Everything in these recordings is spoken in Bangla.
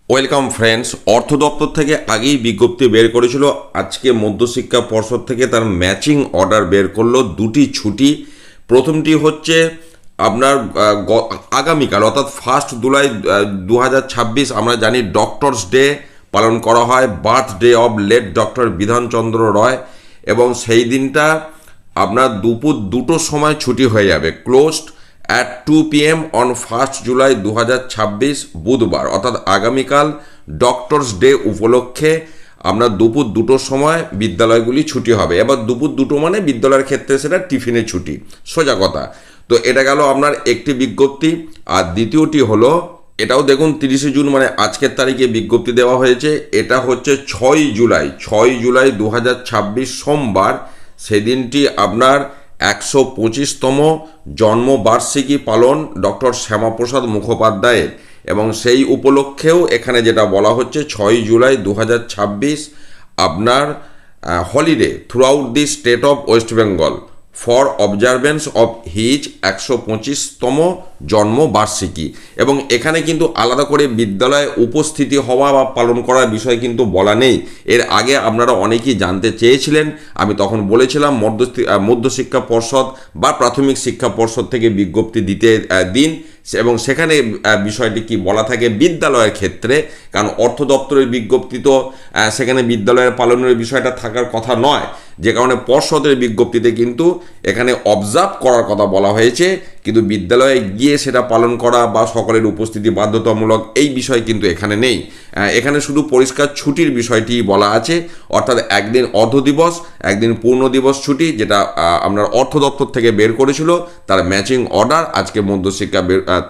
Welcome friends. অর্থ দপ্তর থেকে আগেই বিজ্ঞপ্তি বের করেছিল, আজকে মধ্যশিক্ষা পর্ষদ থেকে তার ম্যাচিং অর্ডার বের করলো। দুটি ছুটি, প্রথমটি হচ্ছে আপনার আগামীকাল অর্থাৎ 1 জুলাই 2026 আমরা জানি ডক্টরস ডে পালন করা হয়, birthday of late doctor Bidhan Chandra Roy, এবং সেই দিনটা আপনার দুপুর 2টোর সময় ছুটি হয়ে যাবে, closed at 2 PM on 1 July 2026 বুধবার, অর্থাৎ আগামীকাল ডক্টরস ডে উপলক্ষে আপনার দুপুর 2টোর সময় বিদ্যালয়গুলি ছুটি হবে। এবার দুপুর 2টো মানে বিদ্যালয়ের ক্ষেত্রে সেটা টিফিনের ছুটি, সোজা কথা। তো এটা গেল আপনার একটি বিজ্ঞপ্তি। আর দ্বিতীয়টি হলো, এটাও দেখুন 30শে জুন মানে আজকের তারিখে বিজ্ঞপ্তি দেওয়া হয়েছে। এটা হচ্ছে 6 জুলাই 2026 সোমবার, সেদিনটি আপনার 125তম জন্মবার্ষিকী পালন ডক্টর শ্যামাপ্রসাদ মুখোপাধ্যায়ের, এবং সেই উপলক্ষেও এখানে যেটা বলা হচ্ছে 6 জুলাই 2026 আপনার holiday throughout the state of West Bengal for observance of his 125তম জন্মবার্ষিকী। এবং এখানে কিন্তু আলাদা করে বিদ্যালয়ে উপস্থিতি হওয়া বা পালন করার বিষয় কিন্তু বলা নেই। এর আগে আপনারা অনেকেই জানতে চেয়েছিলেন, আমি তখন বলেছিলাম মধ্যশিক্ষা পর্ষদ বা প্রাথমিক শিক্ষা পর্ষদ থেকে বিজ্ঞপ্তি দিতে দিন, এবং সেখানে বিষয়টি কি বলা থাকে বিদ্যালয়ের ক্ষেত্রে, কারণ অর্থ দপ্তরের বিজ্ঞপ্তি তো সেখানে বিদ্যালয়ের পালনের বিষয়টা থাকার কথা নয়, যে কারণে পর্ষদের বিজ্ঞপ্তিতে কিন্তু এখানে অবজার্ভ করার কথা বলা হয়েছে, কিন্তু বিদ্যালয়ে গিয়ে সেটা পালন করা বা সকলের উপস্থিতি বাধ্যতামূলক এই বিষয় কিন্তু এখানে নেই। এখানে শুধু পরিষ্কার ছুটির বিষয়টি বলা আছে, অর্থাৎ একদিন অর্ধ দিবস, একদিন পূর্ণ দিবস ছুটি, যেটা আপনার অর্থ দপ্তর থেকে বের করেছিল, তার ম্যাচিং অর্ডার আজকে মধ্যশিক্ষা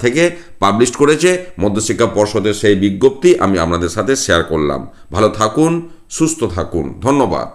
থেকে পাবলিশ করেছে। মধ্যশিক্ষা পর্ষদের সেই বিজ্ঞপ্তি আমি আপনাদের সাথে শেয়ার করলাম। ভালো থাকুন, সুস্থ থাকুন, ধন্যবাদ।